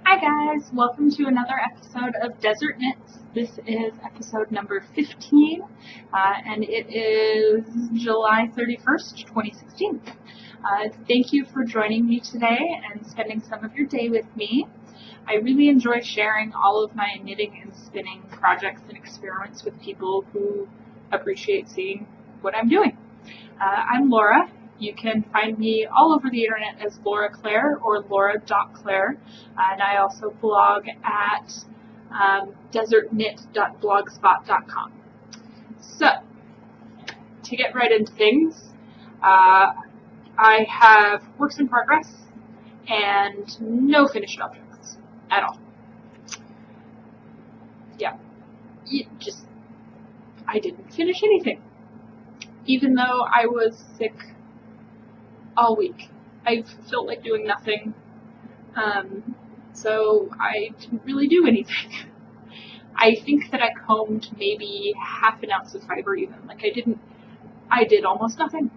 Hi guys, welcome to another episode of Desert Knits. This is episode number 15, and it is July 31st, 2016. Thank you for joining me today and spending some of your day with me. I really enjoy sharing all of my knitting and spinning projects and experiments with people who appreciate seeing what I'm doing. I'm Laura. You can find me all over the internet as loraclare or laura.claire, and I also blog at desertknit.blogspot.com. So, to get right into things, I have works in progress and no finished objects at all. Yeah, I didn't finish anything. Even though I was sick all week. I felt like doing nothing, so I didn't really do anything. I think that I combed maybe half an ounce of fiber even. I did almost nothing.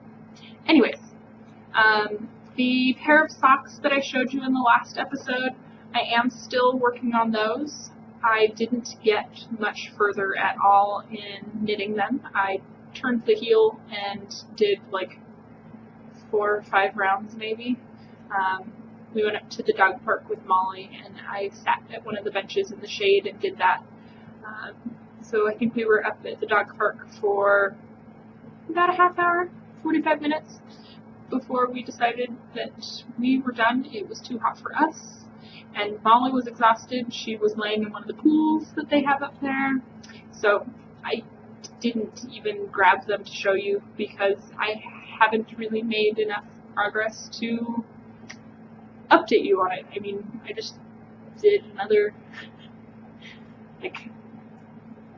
Anyways, the pair of socks that I showed you in the last episode, I am still working on those. I didn't get much further at all in knitting them. I turned the heel and did like 4 or 5 rounds maybe. We went up to the dog park with Molly and I sat at one of the benches in the shade and did that. So I think we were up at the dog park for about a half hour, 45 minutes before we decided that we were done. It was too hot for us and Molly was exhausted. She was laying in one of the pools that they have up there. So I didn't even grab them to show you because I haven't really made enough progress to update you on it. I mean, I just did another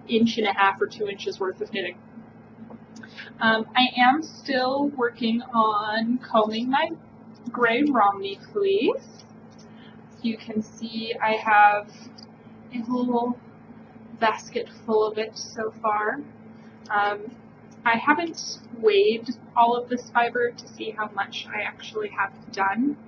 inch and a half or 2 inches worth of knitting. I am still working on combing my gray Romney fleece. You can see I have a little basket full of it so far. I haven't weighed all of this fiber to see how much I actually have done,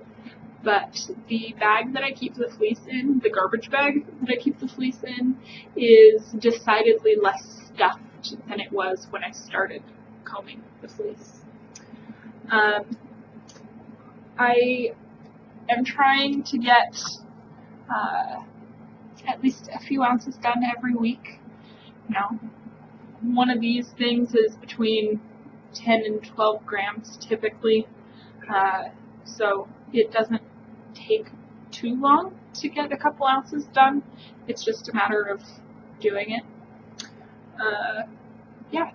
but the bag that I keep the fleece in, the garbage bag that I keep the fleece in, is decidedly less stuffed than it was when I started combing the fleece. I am trying to get at least a few ounces done every week. One of these things is between 10 and 12 grams typically, so it doesn't take too long to get a couple ounces done. It's just a matter of doing it. Yeah.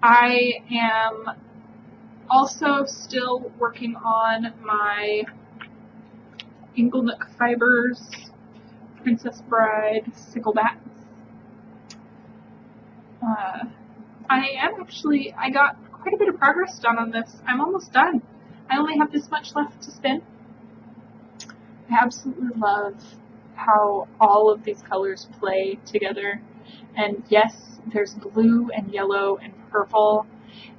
I am also still working on my Inglenook Fibers Princess Bride Sicklebats. I got quite a bit of progress done on this. I'm almost done. I only have this much left to spin. I absolutely love how all of these colors play together. And yes, there's blue and yellow and purple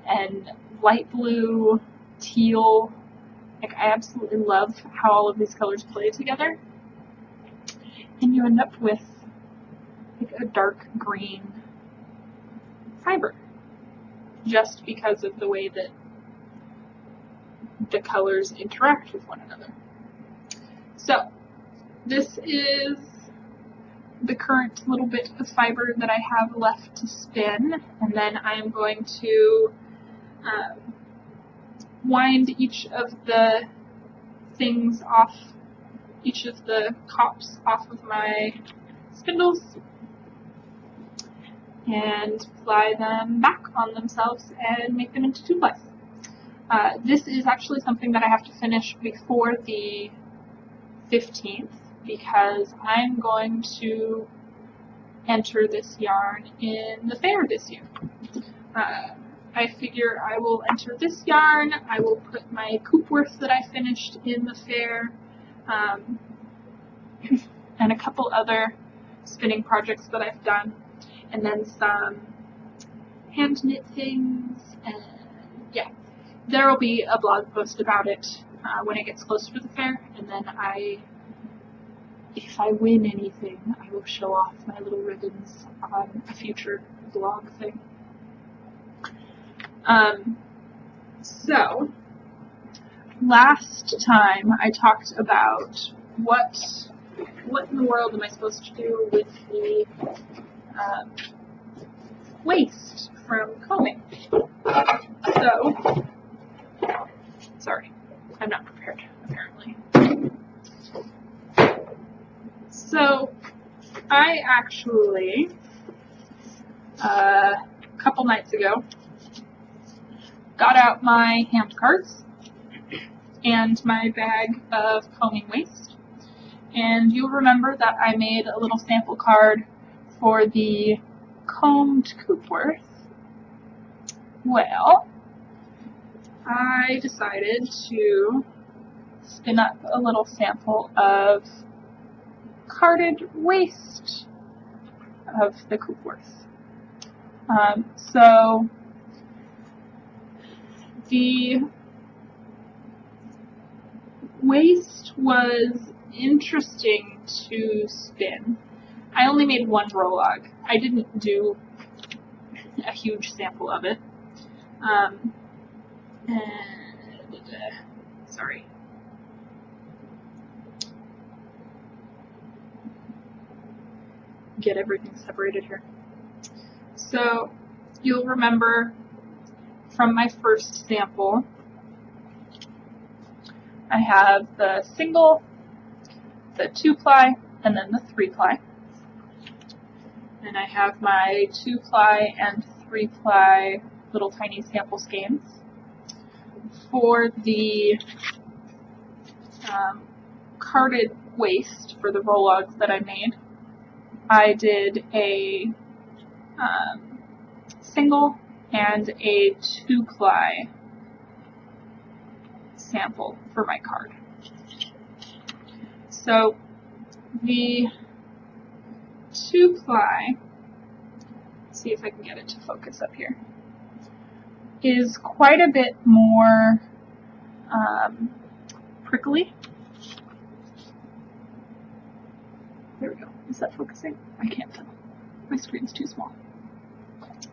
and light blue, teal. I absolutely love how all of these colors play together. And you end up with a dark green fiber, just because of the way that the colors interact with one another. So, this is the current little bit of fiber that I have left to spin, and then I'm going to wind each of the things off, each of the cops off of my spindles, and fly them back on themselves and make them into 2-plies. This is actually something that I have to finish before the 15th because I'm going to enter this yarn in the fair this year. I figure I will enter this yarn, I will put my Coopworth that I finished in the fair, and a couple other spinning projects that I've done, and then some hand knit things, and yeah, there will be a blog post about it when it gets closer to the fair, and then if I win anything, I will show off my little ribbons on a future vlog thing. So, last time I talked about what in the world am I supposed to do with the waste from combing. So, sorry, I'm not prepared, apparently. So, I actually, a couple nights ago, got out my hand cards and my bag of combing waste. And you'll remember that I made a little sample card for the combed Coopworth. Well, I decided to spin up a little sample of carded waste of the Coopworth. So the waste was interesting to spin. I only made one prologue. I didn't do a huge sample of it. Sorry. Get everything separated here. So you'll remember from my first sample, I have the single, the 2-ply, and then the 3-ply. And I have my 2-ply and 3-ply little tiny sample skeins. For the carded waste, for the roll-logs that I made, I did a single and a 2-ply sample for my card. So the 2-ply, let's see if I can get it to focus up here, is quite a bit more prickly. There we go. Is that focusing? I can't tell. My screen's too small.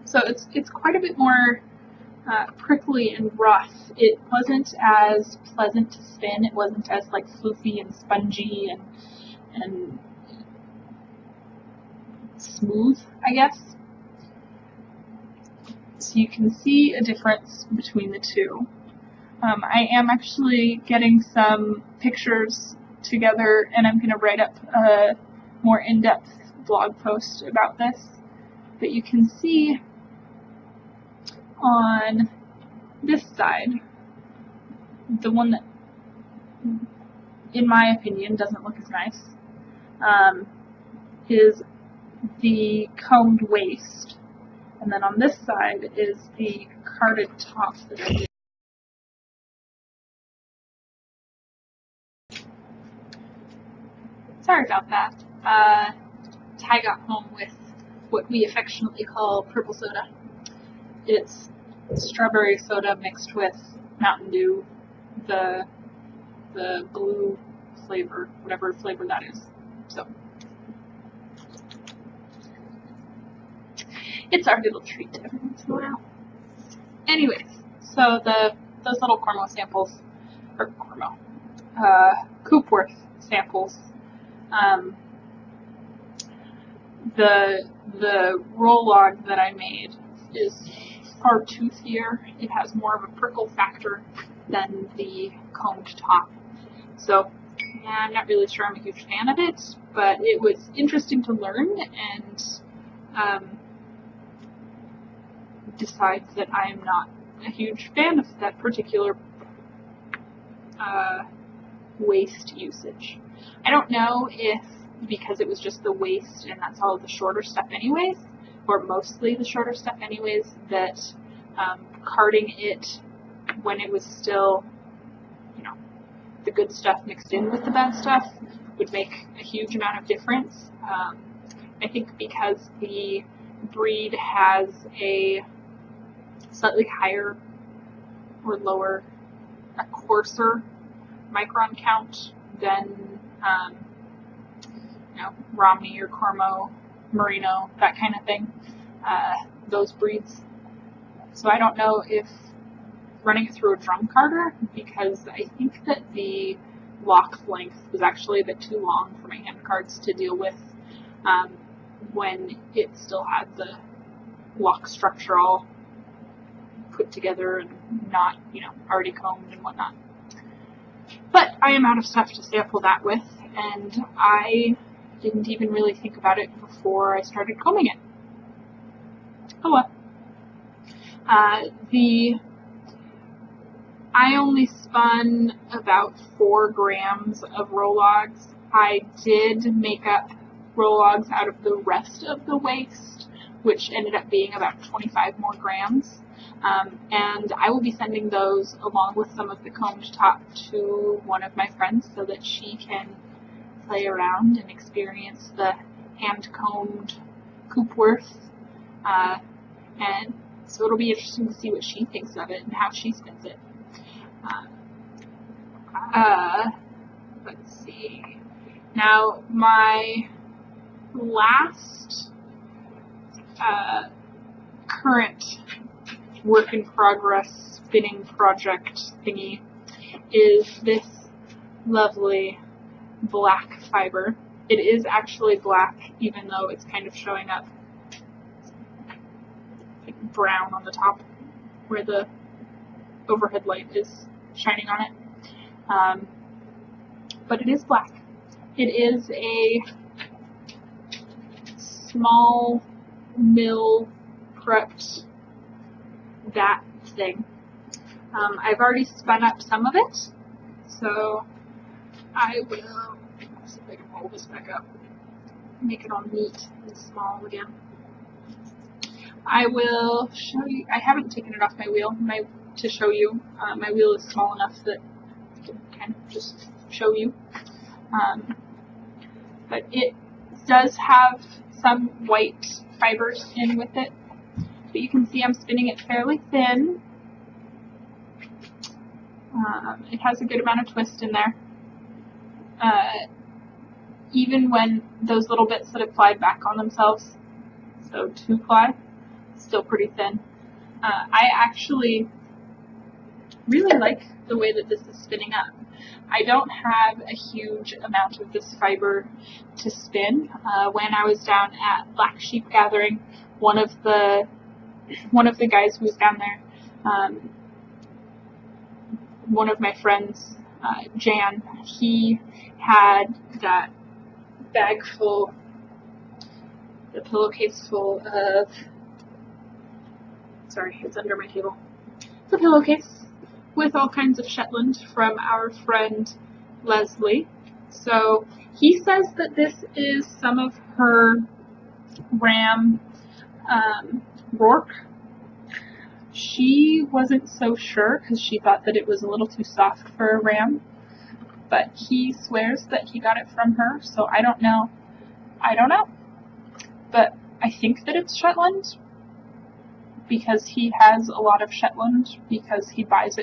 So it's quite a bit more prickly and rough. It wasn't as pleasant to spin. It wasn't as like floofy and spongy and smooth, I guess. So you can see a difference between the two. I am actually getting some pictures together, and I'm going to write up a more in-depth blog post about this. But you can see on this side, the one that, in my opinion, doesn't look as nice, is the combed waste. And then on this side is the carded top that I did. Sorry about that. Ty got home with what we affectionately call purple soda. It's strawberry soda mixed with Mountain Dew, the blue flavor, whatever flavor that is. So it's our little treat every once in a while. Anyways, so those little Cormo samples, or Cormo, Coopworth samples, the roll log that I made is far toothier. It has more of a prickle factor than the combed top. So yeah, I'm not really sure I'm a huge fan of it, but it was interesting to learn and decide that I am not a huge fan of that particular waste usage. I don't know if because it was just the waste and that's all the shorter stuff anyways, or mostly the shorter stuff anyways, that carding it when it was still, you know, the good stuff mixed in with the bad stuff would make a huge amount of difference. I think because the breed has a slightly higher or lower, a coarser micron count than Romney or Cormo, Merino, that kind of thing, those breeds. So I don't know if running it through a drum carder, because I think that the lock length was actually a bit too long for my hand cards to deal with when it still had the lock structure all put together and not, already combed and whatnot. But I am out of stuff to sample that with, and I didn't even really think about it before I started combing it. Oh well. I only spun about 4 grams of Rologs. I did make up Rologs out of the rest of the waste, which ended up being about 25 more grams. And I will be sending those along with some of the combed top to one of my friends so that she can play around and experience the hand-combed coop worth. And so it'll be interesting to see what she thinks of it and how she spins it. Let's see. Now, my last current work in progress spinning project thingy is this lovely black fiber. It is actually black, even though it's kind of showing up like brown on the top where the overhead light is shining on it. But it is black. It is a small mill prepped that thing. I've already spun up some of it, so I will see if I can roll this back up, make it all neat and small again. I will show you. I haven't taken it off my wheel to show you. My wheel is small enough that I can kind of just show you. But it does have some white fibers in with it. But you can see I'm spinning it fairly thin. It has a good amount of twist in there. Even when those little bits that have plied back on themselves, so 2 ply, still pretty thin. I actually really like the way that this is spinning up. I don't have a huge amount of this fiber to spin. When I was down at Black Sheep Gathering, one of the guys who was down there, one of my friends, Jan, he had that bag full, the pillowcase full of, sorry, it's under my table, the pillowcase with all kinds of Shetland from our friend Leslie. So he says that this is some of her ram Rourke. She wasn't so sure because she thought that it was a little too soft for a ram, but he swears that he got it from her, so I don't know. But I think that it's Shetland, because he has a lot of Shetland, because he buys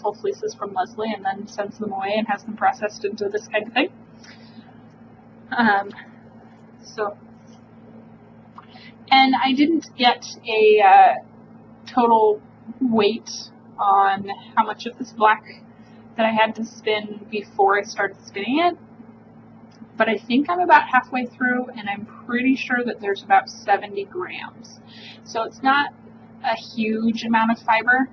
whole fleeces from Leslie and then sends them away and has them processed into this kind of thing. And I didn't get a total weight on how much of this black that I had to spin before I started spinning it, but I think I'm about halfway through, and I'm pretty sure that there's about 70 grams. So it's not a huge amount of fiber,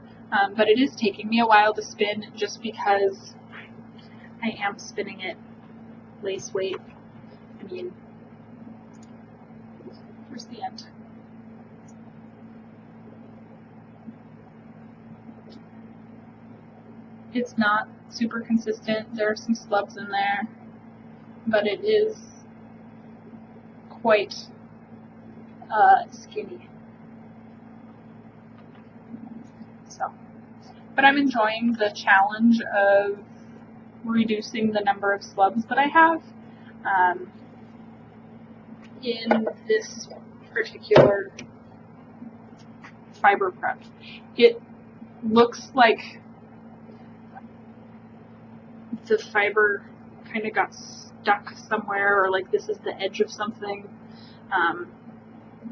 but it is taking me a while to spin just because I am spinning it lace weight. I mean, where's the end? It's not super consistent. There are some slubs in there, but it is quite skinny. So, but I'm enjoying the challenge of reducing the number of slubs that I have in this particular fiber prep. It looks like the fiber kind of got stuck somewhere, or like this is the edge of something.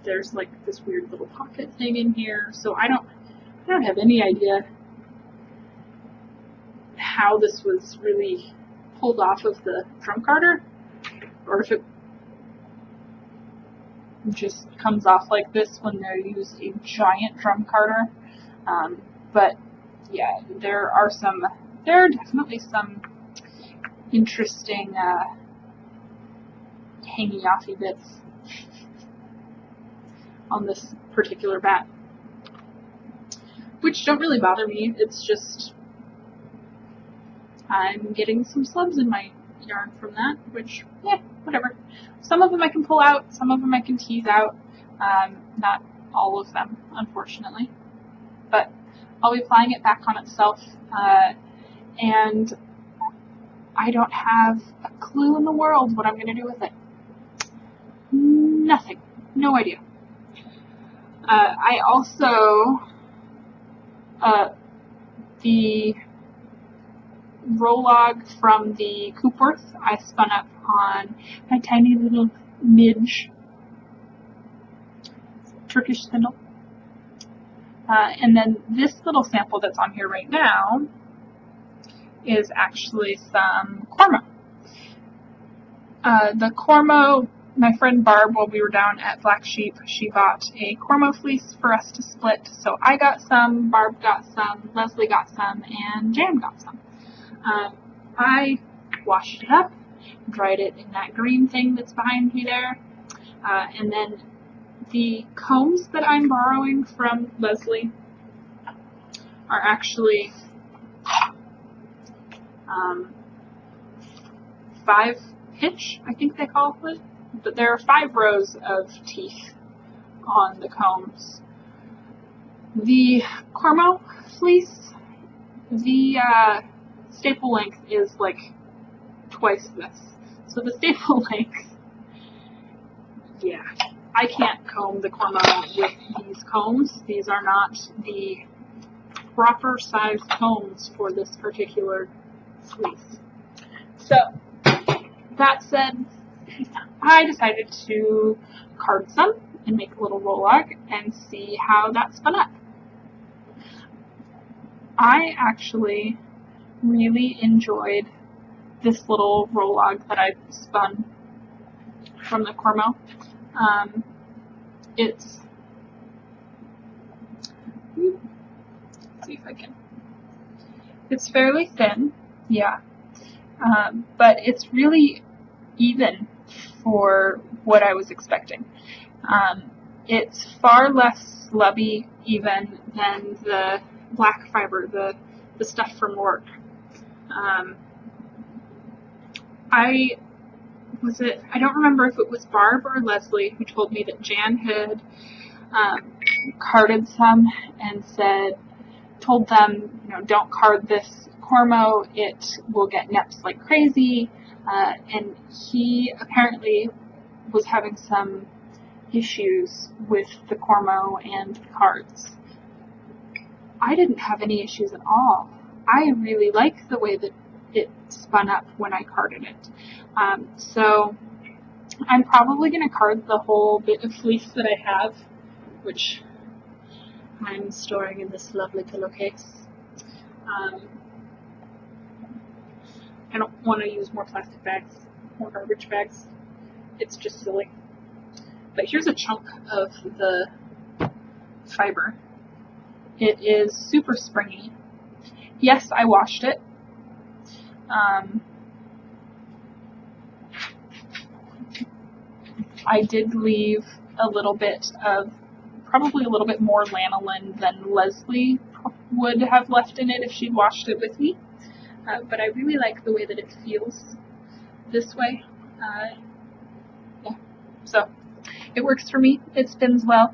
There's like this weird little pocket thing in here, so I don't have any idea how this was really pulled off of the drum carder, or if it just comes off like this when they use a giant drum carder. But yeah, there are definitely some interesting hangy-offy bits on this particular bat, which don't really bother me. It's just I'm getting some slubs in my yarn from that, which, yeah, whatever. Some of them I can pull out, some of them I can tease out, not all of them, unfortunately. But I'll be applying it back on itself, and I don't have a clue in the world what I'm going to do with it. Nothing. No idea. I also, the roll-log from the Coopworth, I spun up on my tiny little midge Turkish spindle. And then this little sample that's on here right now is actually some Cormo. The Cormo, my friend Barb, while we were down at Black Sheep, she bought a Cormo fleece for us to split. So I got some, Barb got some, Leslie got some, and Jan got some. I washed it up, dried it in that green thing that's behind me there, and then the combs that I'm borrowing from Leslie are actually 5-hitch, I think they call it, but there are 5 rows of teeth on the combs. The Cormo fleece, the staple length is like twice this. So the staple length, yeah, I can't comb the Cormo with these combs. These are not the proper size combs for this particular fleece. So, that said, I decided to card some and make a little roll-log and see how that spun up. I actually really enjoyed this little roll-log that I spun from the Cormo. Let's see if I can. It's fairly thin, yeah, but it's really even for what I was expecting. It's far less slubby even than the black fiber, the stuff from work. I don't remember if it was Barb or Leslie who told me that Jan had carded some and told them, don't card this Cormo, it will get neps like crazy, and he apparently was having some issues with the Cormo and the cards. I didn't have any issues at all. I really like the way that it spun up when I carded it. So I'm probably going to card the whole bit of fleece that I have, which I'm storing in this lovely pillowcase. I don't want to use more plastic bags, more garbage bags. It's just silly. But here's a chunk of the fiber. It is super springy. Yes, I washed it. I did leave a little bit of, probably a little bit more lanolin than Leslie would have left in it if she'd washed it with me. But I really like the way that it feels this way. Yeah, so it works for me. It spins well.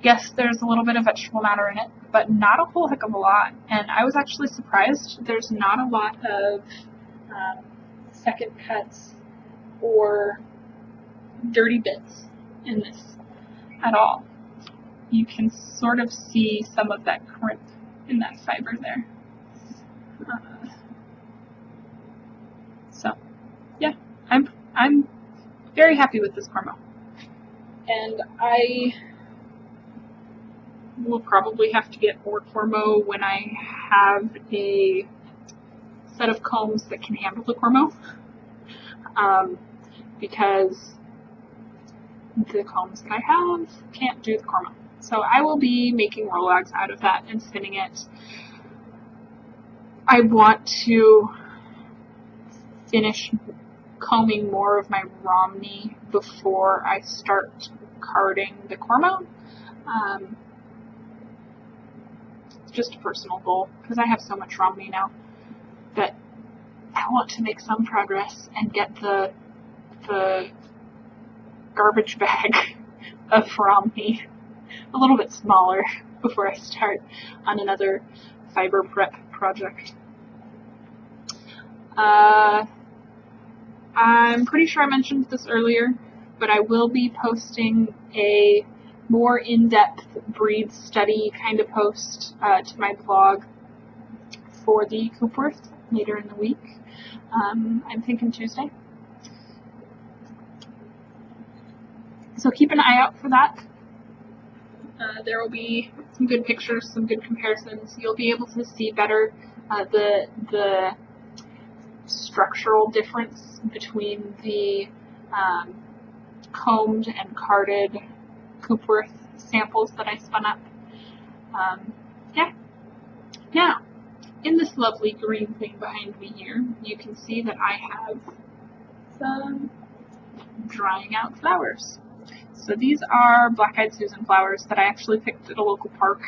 Yes, there's a little bit of vegetable matter in it, but not a whole heck of a lot. And I was actually surprised there's not a lot of second cuts or dirty bits in this at all. You can sort of see some of that crimp in that fiber there. yeah, I'm very happy with this Cormo. And I will probably have to get more Cormo when I have a set of combs that can handle the Cormo. Because the combs that I have can't do the Cormo. So I will be making Rolags out of that and spinning it. I want to finish combing more of my Romney before I start carding the Cormo. Just a personal goal, because I have so much Romney now that I want to make some progress and get the garbage bag of Romney a little bit smaller before I start on another fiber prep project. I'm pretty sure I mentioned this earlier, but I will be posting a more in-depth breed study kind of post to my blog for the Coopworth later in the week. I'm thinking Tuesday. So keep an eye out for that. There will be some good pictures, some good comparisons. You'll be able to see better the structural difference between the combed and carded Coopworth samples that I spun up. Yeah. Now, in this lovely green thing behind me here, you can see that I have some drying out flowers. So these are Black-Eyed Susan flowers that I actually picked at a local park.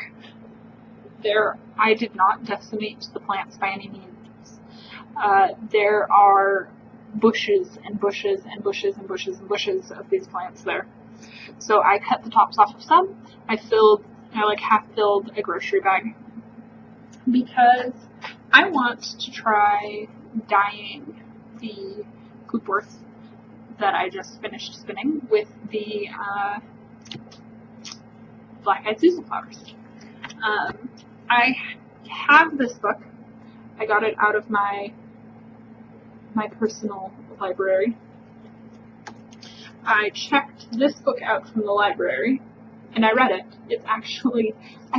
I did not decimate the plants by any means. There are bushes and bushes and bushes and bushes and bushes of these plants there. So I cut the tops off of some. I half filled a grocery bag because I want to try dyeing the Coopworth that I just finished spinning with the Black-Eyed Susan flowers. I have this book. I got it out of my personal library. I checked this book out from the library, and I read it. I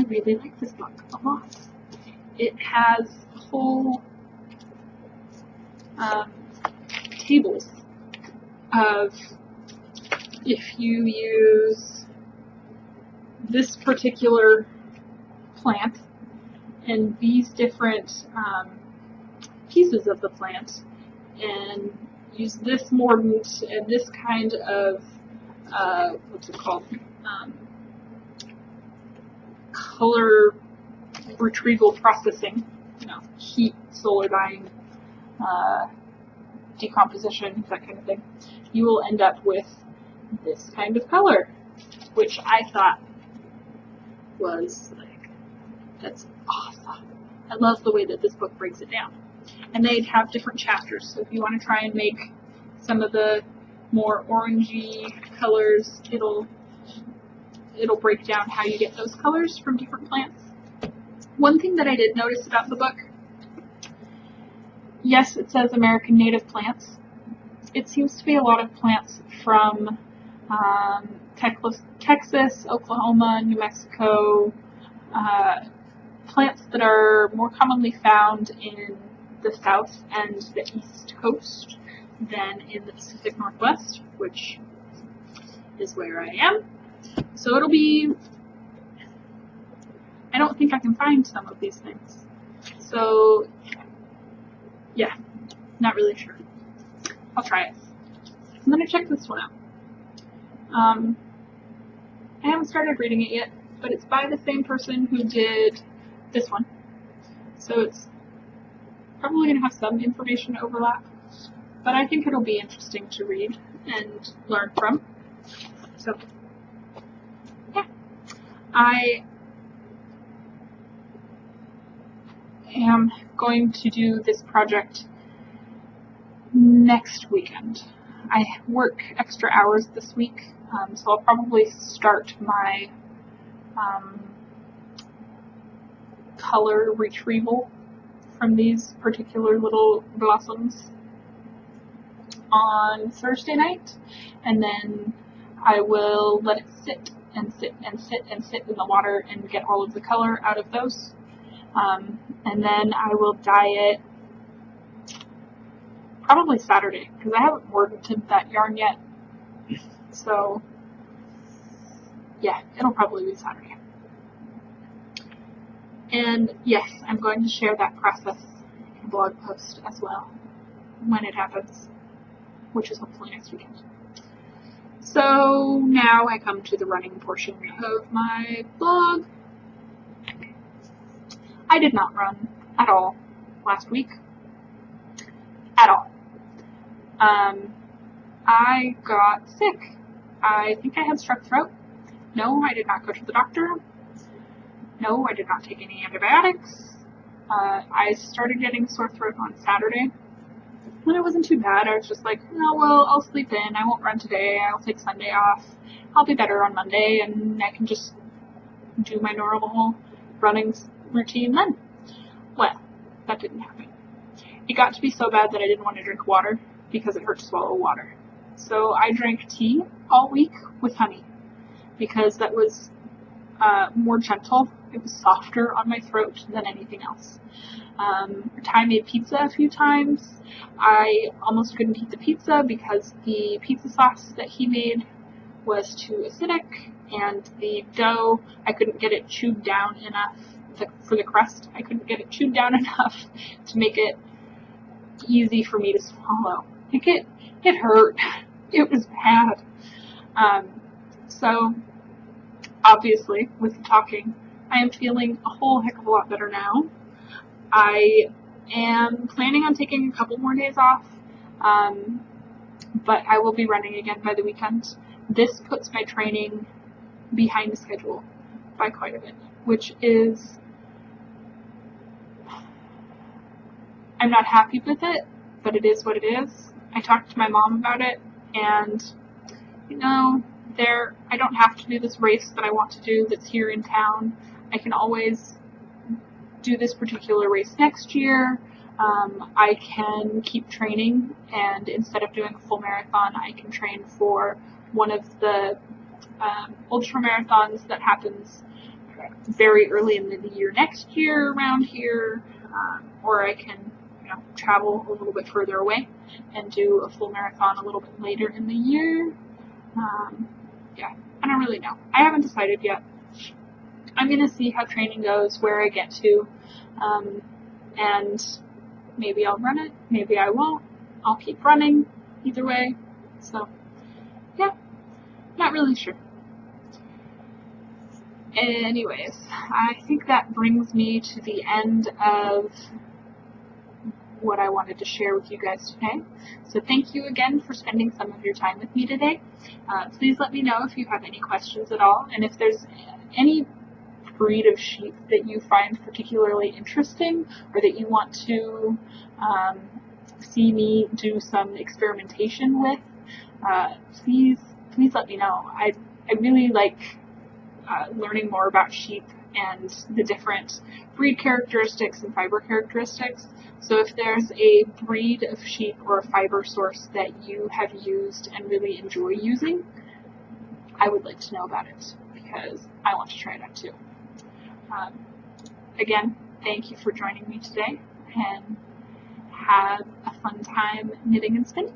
really like this book a lot. It has whole tables of if you use this particular plant and these different pieces of the plant and use this mordant and this kind of color retrieval processing, heat, solar dyeing, decomposition, that kind of thing, you will end up with this kind of color, which I thought was that's awesome. I love the way that this book breaks it down. And they have different chapters, so if you want to try and make some of the more orangey colors, it'll break down how you get those colors from different plants. One thing that I did notice about the book, yes, it says American native plants. It seems to be a lot of plants from Texas, Oklahoma, New Mexico, plants that are more commonly found in the South and the East Coast than in the Pacific Northwest, which is where I am. So I don't think I can find some of these things. So, yeah, not really sure. I'll try it. I'm going to check this one out. I haven't started reading it yet, but it's by the same person who did this one. So it's probably going to have some information overlap, but I think it'll be interesting to read and learn from. So, yeah. I am going to do this project next weekend. I work extra hours this week, so I'll probably start my color retrieval from these particular little blossoms on Thursday night, and then I will let it sit and sit and sit and sit in the water and get all of the color out of those. And then I will dye it probably Saturday, because I haven't mortared that yarn yet. So yeah, it'll probably be Saturday. And yes, I'm going to share that process in a blog post as well when it happens, which is hopefully next weekend. So now I come to the running portion of my blog. I did not run at all last week. At all. I got sick. I think I had strep throat. No, I did not go to the doctor. No, I did not take any antibiotics. I started getting sore throat on Saturday. When it wasn't too bad, I was just like, oh, well, I'll sleep in. I won't run today. I'll take Sunday off. I'll be better on Monday, and I can just do my normal running routine then. Well, that didn't happen. It got to be so bad that I didn't want to drink water because it hurt to swallow water. So I drank tea all week with honey because that was more gentle. It was softer on my throat than anything else. Ty made pizza a few times. I almost couldn't eat the pizza because the pizza sauce that he made was too acidic, and the dough, I couldn't get it chewed down enough for the crust. I couldn't get it chewed down enough to make it easy for me to swallow. It hurt. It was bad. So obviously, with the talking, I am feeling a whole heck of a lot better now. I am planning on taking a couple more days off, but I will be running again by the weekend. This puts my training behind the schedule by quite a bit, which is, I'm not happy with it, but it is what it is. I talked to my mom about it, and I don't have to do this race that I want to do that's here in town. I can always do this particular race next year. I can keep training, and instead of doing a full marathon, I can train for one of the ultra marathons that happens very early in the year next year around here, or I can travel a little bit further away and do a full marathon a little bit later in the year. Yeah, I don't really know. I haven't decided yet. I'm going to see how training goes, where I get to, and maybe I'll run it, maybe I won't. I'll keep running either way. So, yeah, not really sure. Anyways, I think that brings me to the end of what I wanted to share with you guys today. So thank you again for spending some of your time with me today. Please let me know if you have any questions at all, and if there's any breed of sheep that you find particularly interesting, or that you want to see me do some experimentation with, please let me know. I really like learning more about sheep and the different breed characteristics and fiber characteristics. So if there's a breed of sheep or a fiber source that you have used and really enjoy using, I would like to know about it, because I want to try it out too. Again, thank you for joining me today, and have a fun time knitting and spinning.